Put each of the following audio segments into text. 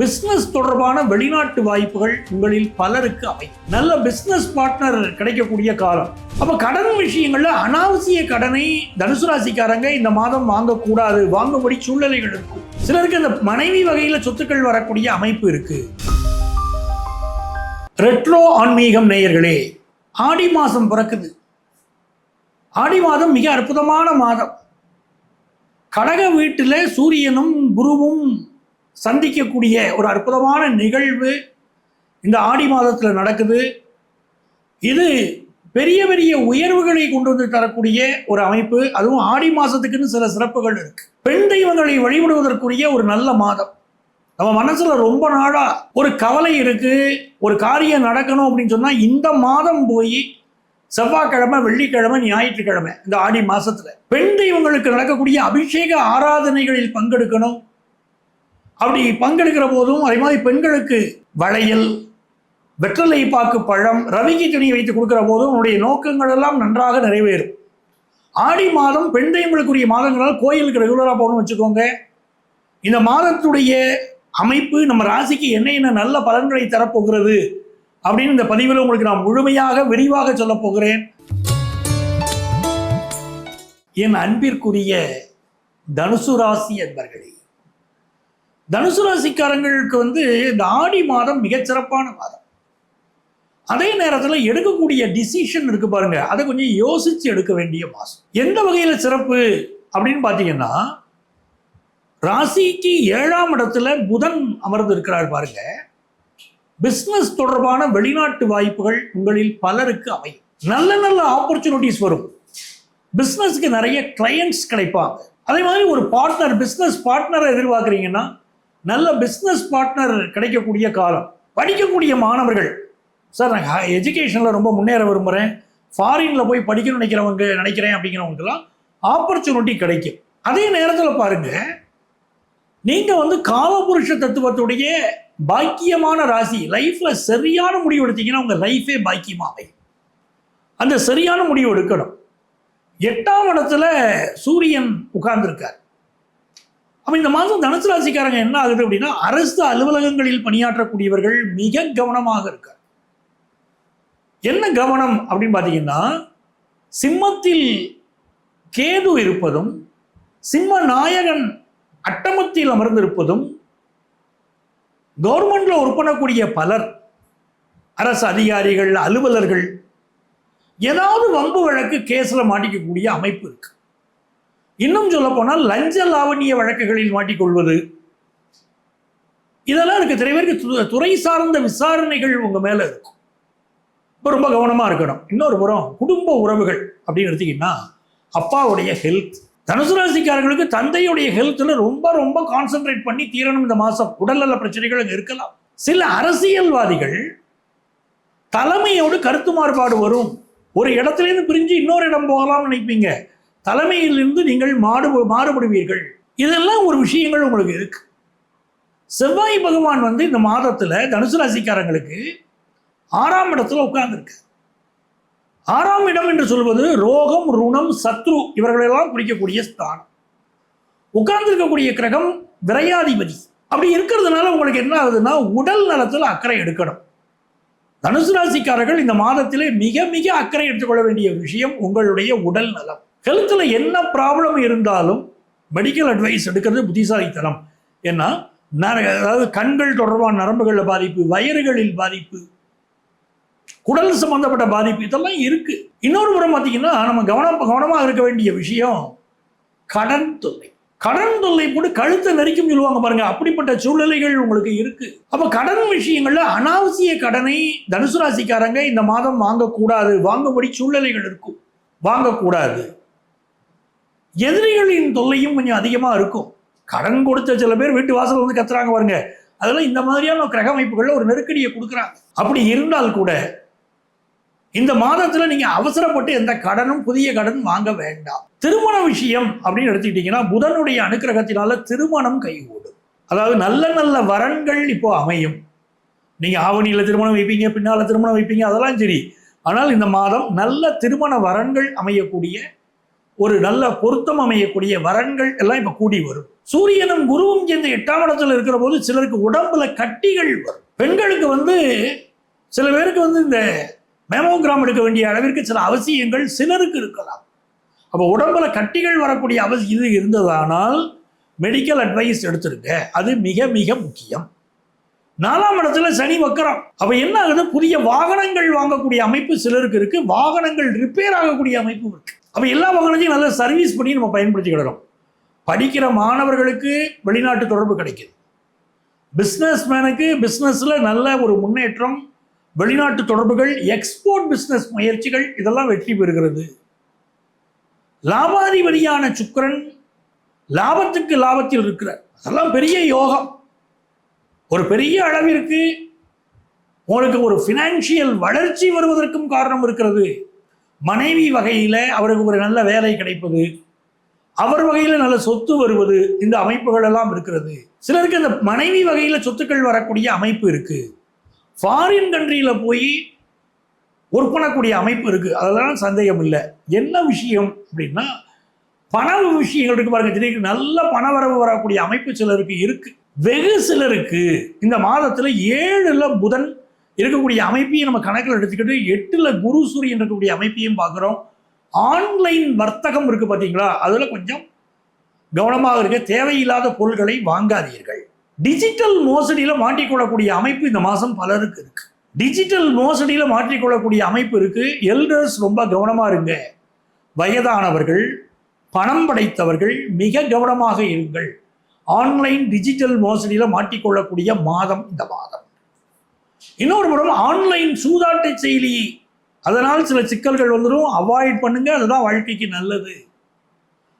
Business தொடர்பான வெளிநாட்டு வாய்ப்புகள் உங்களில் பலருக்கு அமையும். நல்ல பிசினஸ் பார்ட்னர் கிடைக்கக்கூடிய காலம். அப்ப கடன் விஷயங்கள்ல அனாவசிய கடனை தனுசு ராசிக்காரங்க இந்த மாதம் வாங்கக்கூடாது, வாங்கும்படி சூழ்நிலைகள் இருக்கும். சிலருக்கு இந்த மனைவி வகையில சொத்துக்கள் வரக்கூடிய அமைப்பு இருக்கு. ரெட்ரோ ஆன்மீகம் நேயர்களே, ஆடி மாதம் பிறக்குது. ஆடி மாதம் மிக அற்புதமான மாதம். கடக வீட்டில் சூரியனும் குருவும் சந்திக்கக்கூடிய ஒரு அற்புதமான நிகழ்வு இந்த ஆடி மாதத்தில் நடக்குது. இது பெரிய பெரிய உயர்வுகளை கொண்டு வந்து தரக்கூடிய ஒரு அமைப்பு. அதுவும் ஆடி மாதத்துக்குன்னு சில சிறப்புகள் இருக்கு. பெண் தெய்வங்களை வழிபடுவதற்குரிய ஒரு நல்ல மாதம். நம்ம மனசுல ரொம்ப நாளா ஒரு கவலை இருக்கு, ஒரு காரியம் நடக்கணும் அப்படின்னு சொன்னா இந்த மாதம் போய் செவ்வாய்க்கிழமை, வெள்ளிக்கிழமை, ஞாயிற்றுக்கிழமை இந்த ஆடி மாசத்துல பெண் தெய்வங்களுக்கு நடக்கக்கூடிய அபிஷேக ஆராதனைகளில் பங்கெடுக்கணும். அப்படி பங்கெடுக்கிற போதும் அதே மாதிரி பெண்களுக்கு வளையல், வெற்றலை பாக்கு பழம், ரவிக்கி துணி வைத்து கொடுக்கிற போதும் உன்னுடைய நோக்கங்கள் எல்லாம் நன்றாக நிறைவேறும். ஆடி மாதம் பெண் தெய்வங்களுக்குரிய மாதங்களால் கோயிலுக்கு ரெகுலராக போகணும்னு வச்சுக்கோங்க. இந்த மாதத்துடைய அமைப்பு நம்ம ராசிக்கு என்ன நல்ல பலன்களை தரப்போகிறது அப்படின்னு இந்த பதிவில் உங்களுக்கு நான் முழுமையாக விரிவாக சொல்ல போகிறேன். என் அன்பிற்குரிய தனுசு ராசி என்பர்களே, தனுசு ராசிக்காரங்களுக்கு இந்த ஆடி மாதம் மிகச்சிறப்பான மாதம். அதே நேரத்தில் எடுக்கக்கூடிய டிசிஷன் இருக்கு பாருங்க, அதை கொஞ்சம் யோசிச்சு எடுக்க வேண்டிய மாதம். எந்த வகையில் சிறப்பு அப்படின்னு பார்த்தீங்கன்னா, ராசிக்கு 7ஆம் இடத்துல புதன் அமர்ந்து இருக்கிறார் பாருங்க. பிசினஸ் தொடர்பான வெளிநாட்டு வாய்ப்புகள் உங்களில் பலருக்கு அமையும். நல்ல நல்ல ஆப்பர்ச்சுனிட்டிஸ் வரும். பிசினஸ்க்கு நிறைய கிளையண்ட்ஸ் கிடைப்பாங்க. அதே மாதிரி ஒரு பார்ட்னர், பிசினஸ் பார்ட்னரை எதிர்பார்க்குறீங்கன்னா நல்ல பிஸ்னஸ் பார்ட்னர் கிடைக்கக்கூடிய காலம். படிக்கக்கூடிய மாணவர்கள், சார் நான் எஜுகேஷனில் ரொம்ப முன்னேற விரும்புகிறேன், ஃபாரினில் போய் படிக்கணும்னு நினைக்கிறேன் அப்படிங்கிறவங்களுக்கெல்லாம் ஆப்பர்ச்சுனிட்டி கிடைக்கும். அதே நேரத்தில் பாருங்க, நீங்கள் காலபுருஷ தத்துவத்துடைய பாக்கியமான ராசி, லைஃப்பில் சரியான முடிவு எடுத்தீங்கன்னா உங்கள் லைஃபே பாக்கியமாக அந்த சரியான முடிவு எடுக்கணும். 8ஆம் இடத்துல சூரியன் உட்கார்ந்துருக்கார். அப்போ இந்த மாதம் தனுசு ராசிக்காரங்க என்ன ஆகுது அப்படின்னா, அரசு அலுவலகங்களில் பணியாற்றக்கூடியவர்கள் மிக கவனமாக இருக்கார். என்ன கவனம் அப்படின்னு பார்த்தீங்கன்னா, சிம்மத்தில் கேது இருப்பதும் சிம்ம நாயகன் அட்டமத்தில் அமர்ந்திருப்பதும் கவர்மெண்ட்ல ஒர்க் பண்ணக்கூடிய பலர், அரசு அதிகாரிகள், அலுவலர்கள் ஏதாவது வம்பு வழக்கு கேஸ்ல மாட்டிக்கக்கூடிய அமைப்பு இருக்கு. இன்னும் சொல்ல போனால் லஞ்ச லாவணிய வழக்குகளில் மாட்டிக்கொள்வது இதெல்லாம் இருக்கு. நிறைய பேருக்கு துறை சார்ந்த விசாரணைகள் உங்க மேல இருக்கும். இப்போ ரொம்ப கவனமா இருக்கணும். இன்னொரு புறம் குடும்ப உறவுகள் அப்படின்னு எடுத்தீங்கன்னா, அப்பாவுடைய ஹெல்த், தனுசு ராசிக்காரர்களுக்கு தந்தையுடைய ஹெல்த்ல ரொம்ப ரொம்ப கான்சென்ட்ரேட் பண்ணி தீரணும் இந்த மாசம். உடல்நல பிரச்சனைகள் அங்கே இருக்கலாம். சில அரசியல்வாதிகள் தலைமையோடு கருத்து மாறுபாடு வரும். ஒரு இடத்துலேருந்து பிரிஞ்சு இன்னொரு இடம் போகலாம்னு நினைப்பீங்க. தலைமையிலிருந்து நீங்கள் மாறுபடுவீர்கள். இதெல்லாம் ஒரு விஷயங்கள் உங்களுக்கு இருக்கு. செவ்வாய் பகவான் இந்த மாதத்துல தனுசு ராசிக்காரங்களுக்கு 6ஆம் இடத்துல உட்கார்ந்துருக்கு. 6ஆம் இடம் என்று சொல்வது ரோகம், ருணம், சத்ரு இவர்களெல்லாம் குறிக்கக்கூடிய ஸ்தானம். உட்கார்ந்துருக்கக்கூடிய கிரகம் விரையாதிபதி. அப்படி இருக்கிறதுனால உங்களுக்கு என்ன ஆகுதுன்னா, உடல் நலத்தில் அக்கறை எடுக்கணும். தனுசு ராசிக்காரர்கள் இந்த மாதத்திலே மிக மிக அக்கறை எடுத்துக்கொள்ள வேண்டிய விஷயம் உங்களுடைய உடல் நலம். ஹெல்த்தில் என்ன ப்ராப்ளம் இருந்தாலும் மெடிக்கல் அட்வைஸ் எடுக்கிறது புத்திசாலித்தனம். ஏன்னா அதாவது கண்கள் தொடர்பான நரம்புகளில் பாதிப்பு, வயிறுகளில் பாதிப்பு, குடல் சம்பந்தப்பட்ட பாதிப்பு இதெல்லாம் இருக்கு. இன்னொரு புறம் பார்த்தீங்கன்னா, நம்ம கவனமாக இருக்க வேண்டிய விஷயம் கடன் தொல்லை. கடன் தொல்லை போட்டு கழுத்தை நெரிக்கும் சொல்லுவாங்க பாருங்க, அப்படிப்பட்ட சூழ்நிலைகள் உங்களுக்கு இருக்கு. அப்போ கடன் விஷயங்கள்ல அனாவசிய கடனை தனுசு ராசிக்காரங்க இந்த மாதம் வாங்கக்கூடாது, வாங்கும்படி சூழ்நிலைகள் இருக்கும். வாங்கக்கூடாது. எதிரிகளின் தொல்லையும் கொஞ்சம் அதிகமாக இருக்கும். கடன் கொடுத்த சில பேர் வீட்டு வாசல் கத்துறாங்க பாருங்க, அதெல்லாம் இந்த மாதிரியான கிரக அமைப்புகளில் ஒரு நெருக்கடியை கொடுக்குறாங்க. அப்படி இருந்தால் கூட இந்த மாதத்தில் நீங்க அவசரப்பட்டு எந்த கடனும் புதிய கடன் வாங்க வேண்டாம். திருமண விஷயம் அப்படின்னு எடுத்துக்கிட்டீங்கன்னா, புதனுடைய அனுக்கிரகத்தினால திருமணம் கைகூடும். அதாவது நல்ல நல்ல வரன்கள் இப்போ அமையும். நீங்க ஆவணியில திருமணம் வைப்பீங்க, பின்னால திருமணம் வைப்பீங்க, அதெல்லாம் சரி. ஆனால் இந்த மாதம் நல்ல திருமண வரன்கள் அமையக்கூடிய, ஒரு நல்ல பொருத்தம் அமையக்கூடிய வரன்கள் எல்லாம் இப்போ கூடி வரும். சூரியனும் குருவும் சேர்ந்த 8ஆம் இடத்துல இருக்கிற போது சிலருக்கு உடம்புல கட்டிகள் வரும். பெண்களுக்கு வந்து சில பேருக்கு வந்து இந்த மேமோகிராம் எடுக்க வேண்டிய அளவிற்கு சில அவசியங்கள் சிலருக்கு இருக்கலாம். அப்போ உடம்புல கட்டிகள் வரக்கூடிய இது இருந்ததானால் மெடிக்கல் அட்வைஸ் எடுத்திருக்க, அது மிக மிக முக்கியம். 4ஆம் இடத்துல சனி வக்கரம். அப்ப என்ன ஆகுது, புதிய வாகனங்கள் வாங்கக்கூடிய அமைப்பு சிலருக்கு இருக்கு, வாகனங்கள் ரிப்பேர் ஆகக்கூடிய அமைப்பு இருக்கு. அப்ப எல்லா வாகனத்தையும் நல்ல சர்வீஸ் பண்ணி நம்ம பயன்படுத்திக்கிடணும். படிக்கிற மாணவர்களுக்கு வெளிநாட்டு தொடர்பு கிடைக்குது, பிஸ்னஸ் மேனுக்கு பிஸ்னஸ்ல நல்ல ஒரு முன்னேற்றம், வெளிநாட்டு தொடர்புகள், எக்ஸ்போர்ட் பிஸ்னஸ் முயற்சிகள் இதெல்லாம் வெற்றி பெறுகிறது. லாபாதிபதியான சுக்கிரன் லாபத்துக்கு லாபத்தில் இருக்கிறார், அதெல்லாம் பெரிய யோகம். ஒரு பெரிய அளவிற்கு உங்களுக்கு ஒரு ஃபினான்ஷியல் வளர்ச்சி வருவதற்கும் காரணம் இருக்கிறது. மனைவி வகையில் அவருக்கு ஒரு நல்ல வேலை கிடைப்பது, அவர் வகையில் நல்ல சொத்து வருவது, இந்த அமைப்புகள் எல்லாம் இருக்கிறது. சிலருக்கு அந்த மனைவி வகையில் சொத்துக்கள் வரக்கூடிய அமைப்பு இருக்கு. ஃபாரின் கண்ட்ரியில் போய் ஒர்க் பண்ணக்கூடிய அமைப்பு இருக்கு, அதெல்லாம் சந்தேகம் இல்லை. என்ன விஷயம் அப்படின்னா பண விஷயங்கள் இருக்கு பாருங்க. திடீர்னு நல்ல பண வரவு வரக்கூடிய அமைப்பு சிலருக்கு இருக்கு. வெகு சிலருக்கு இந்த மாதத்துல 7ல் புதன் இருக்கக்கூடிய அமைப்பையும் நம்ம கணக்கில் எடுத்துக்கிட்டு 8ல் குரு சூரியன் இருக்கக்கூடிய அமைப்பையும் பார்க்குறோம். ஆன்லைன் வர்த்தகம் இருக்கு பார்த்தீங்களா, அதுல கொஞ்சம் கவனமாக இருக்க, தேவையில்லாத பொருட்களை வாங்காதீர்கள். டிஜிட்டல் மோசடியில் மாட்டிக்கொள்ளக்கூடிய அமைப்பு இந்த மாதம் பலருக்கு இருக்கு. டிஜிட்டல் மோசடியில் மாற்றிக்கொள்ளக்கூடிய அமைப்பு இருக்கு. எல்டர்ஸ் ரொம்ப கவனமாக இருங்க. வயதானவர்கள், பணம் படைத்தவர்கள் மிக கவனமாக இருங்கள். ஆன்லைன் டிஜிட்டல் மோசடியில் மாட்டிக்கொள்ளக்கூடிய மாதம் இந்த மாதம். இன்னொரு புறம் ஆன்லைன் சூதாட்ட செயலி, அதனால் சில சிக்கல்கள் வந்துடும், அவாய்ட் பண்ணுங்க, அதுதான் வாழ்க்கைக்கு நல்லது.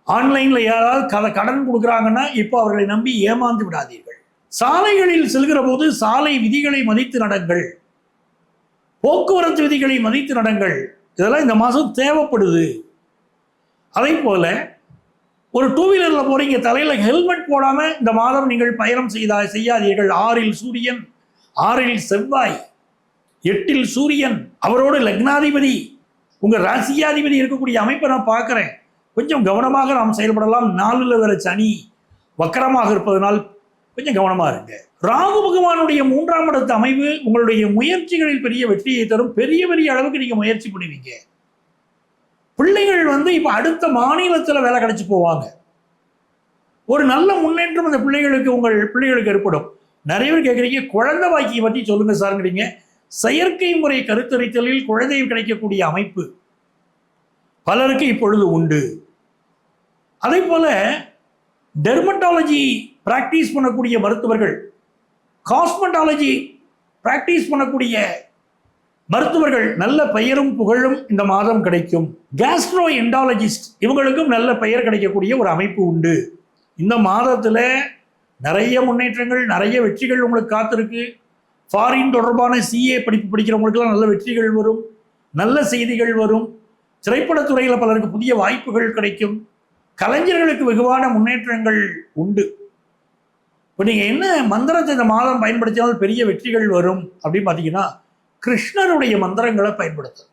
ஆன்லைன்ல யாராவது கடன் கொடுக்குறாங்கன்னா இப்போ அவர்களை நம்பி ஏமாந்து விடாதீர்கள். சாலைகளில் செல்கிற போது சாலை விதிகளை மதித்து நடங்கள், போக்குவரத்து விதிகளை மதித்து நடங்கள். இதெல்லாம் இந்த மாதம் தேவைப்படுது. அதே போல ஒரு 2 வீலரில் போறீங்க, தலையில் ஹெல்மெட் போடாமல் இந்த மாதம் நீங்கள் பயணம் செய்யாதீர்கள். 6ல் சூரியன், 6ல் செவ்வாய், 8ல் சூரியன், அவரோடு லக்னாதிபதி, உங்கள் ராசியாதிபதி இருக்கக்கூடிய அமைப்பை நான் பார்க்குறேன். கொஞ்சம் கவனமாக நாம் செயல்படலாம். 4ல் வேற சனி வக்கரமாக இருப்பதனால் கொஞ்சம் கவனமாக இருங்க. ராகு பகவானுடைய 3ஆம் இடத்து அமைவு உங்களுடைய முயற்சிகளில் பெரிய வெற்றியை தரும். பெரிய பெரிய அளவுக்கு நீங்கள் முயற்சி பண்ணுவீங்க. பிள்ளைகள் வந்து இப்போ அடுத்த மாநிலத்தில் வேலை கிடைச்சி போவாங்க. ஒரு நல்ல முன்னேற்றம் அந்த பிள்ளைகளுக்கு, உங்கள் பிள்ளைகளுக்கு ஏற்படும். நிறைய பேர் கேட்குறீங்க குழந்தை பாக்கியை பற்றி சொல்லுங்க சார்ங்கிறீங்க. செயற்கை முறை கருத்தரித்தலில் குழந்தை கிடைக்கக்கூடிய அமைப்பு பலருக்கு இப்பொழுது உண்டு. அதே போல டெர்மட்டாலஜி பிராக்டிஸ் பண்ணக்கூடிய மருத்துவர்கள், காஸ்மெட்டாலஜி பிராக்டிஸ் பண்ணக்கூடிய மருத்துவர்கள் நல்ல பெயரும் புகழும் இந்த மாதம் கிடைக்கும். கேஸ்ட்ரோ எண்டாலஜிஸ்ட் இவங்களுக்கும் நல்ல பெயர் கிடைக்கக்கூடிய ஒரு அமைப்பு உண்டு. இந்த மாதத்தில் நிறைய முன்னேற்றங்கள், நிறைய வெற்றிகள் உங்களுக்கு காத்திருக்கு. ஃபாரின் தொடர்பான CA படிப்பு படிக்கிறவங்களுக்கெல்லாம் நல்ல வெற்றிகள் வரும், நல்ல செய்திகள் வரும். திரைப்படத்துறையில் பலருக்கு புதிய வாய்ப்புகள் கிடைக்கும். கலைஞர்களுக்கு வெகுவான முன்னேற்றங்கள் உண்டு. இப்போ நீங்கள் என்ன மந்திரத்தை இந்த மாதம் பயன்படுத்தினால் பெரிய வெற்றிகள் வரும் அப்படின்னு பார்த்தீங்கன்னா, கிருஷ்ணருடைய மந்திரங்களை பயன்படுத்தும்.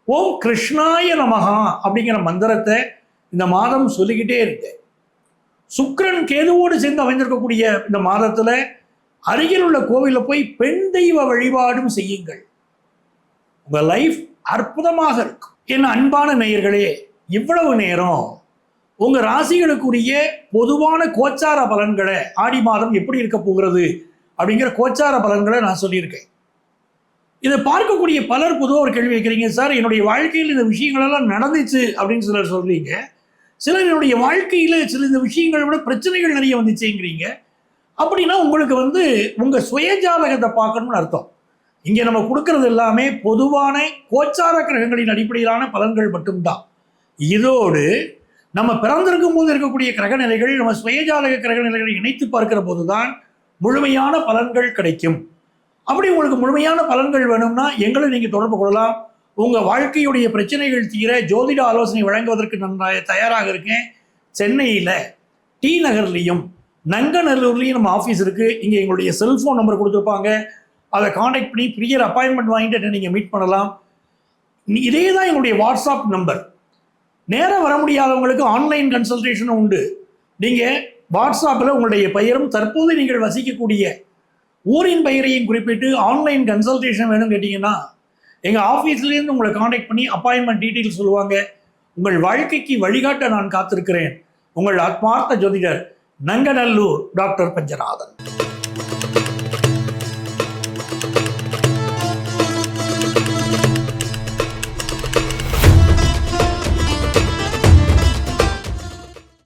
ஓம் கிருஷ்ணாய நமஹா அப்படிங்கிற மந்திரத்தை இந்த மாதம் சொல்லிக்கிட்டே இருக்கு. சுக்கிரன் கேதுவோடு சேர்ந்து அமைந்திருக்கக்கூடிய இந்த மாதத்தில் அருகில் உள்ள கோவிலில் போய் பெண் தெய்வ வழிபாடும் செய்யுங்கள். உங்கள் லைஃப் அற்புதமாக இருக்கும். என் அன்பான நேயர்களே, இவ்வளவு நேரம் உங்கள் ராசிகளுக்குரிய பொதுவான கோச்சார பலன்களை, ஆடி மாதம் எப்படி இருக்க போகிறது அப்படிங்கிற கோச்சார பலன்களை நான் சொல்லியிருக்கேன். இதை பார்க்கக்கூடிய பலர் பொதுவாக ஒரு கேள்வி வைக்கிறீங்க, சார் என்னுடைய வாழ்க்கையில் இந்த விஷயங்களெல்லாம் நடந்துச்சு அப்படின்னு சிலர் சொல்கிறீங்க. சிலர் என்னுடைய வாழ்க்கையில் சில இந்த விஷயங்களை விட பிரச்சனைகள் நிறைய வந்துச்சுங்கிறீங்க. அப்படின்னா உங்களுக்கு வந்து உங்கள் சுயஜாதகத்தை பார்க்கணும்னு அர்த்தம். இங்கே நம்ம கொடுக்கறது எல்லாமே பொதுவான கோச்சார கிரகங்களின் அடிப்படையிலான பலன்கள் மட்டும்தான். இதோடு நம்ம பிறந்திருக்கும் போது இருக்கக்கூடிய கிரகநிலைகள், நம்ம சுயஜாதக கிரகநிலைகளை இணைத்து பார்க்கிற போது தான் முழுமையான பலன்கள் கிடைக்கும். அப்படி உங்களுக்கு முழுமையான பலன்கள் வேணும்னா எங்களை நீங்கள் தொடர்பு கொள்ளலாம். உங்கள் வாழ்க்கையுடைய பிரச்சனைகள் தீர ஜோதிட ஆலோசனை வழங்குவதற்கு நான் தயாராக இருக்கேன். சென்னையில் டி நகர்லேயும் நங்கநல்லூர்லேயும் நம்ம ஆஃபீஸ் இருக்குது. இங்கே எங்களுடைய செல்ஃபோன் நம்பர் கொடுத்துருப்பாங்க. அதை காண்டாக்ட் பண்ணி ப்ரியர் அப்பாயின்மெண்ட் வாங்கிட்டு நீங்கள் மீட் பண்ணலாம். இதே தான் எங்களுடைய வாட்ஸ்அப் நம்பர். நேராக வர முடியாதவங்களுக்கு ஆன்லைன் கன்சல்டேஷனும் உண்டு. நீங்கள் வாட்ஸ்அப்பில் உங்களுடைய பெயரும் தற்போது நீங்கள் வசிக்கக்கூடிய ஊரின் பெயரையும் குறிப்பிட்டு ஆன்லைன் கன்சல்டேஷன் வேணும்னு கேட்டிங்கன்னா எங்கள் ஆஃபீஸ்லேருந்து உங்களை காண்டாக்ட் பண்ணி அப்பாயின்மெண்ட் டீட்டெயில் சொல்லுவாங்க. உங்கள் வாழ்க்கைக்கு வழிகாட்ட நான் காத்திருக்கிறேன். உங்கள் ஆத்மார்த்த ஜோதிடர் நங்கநல்லூர் டாக்டர் பஞ்சநாதன்.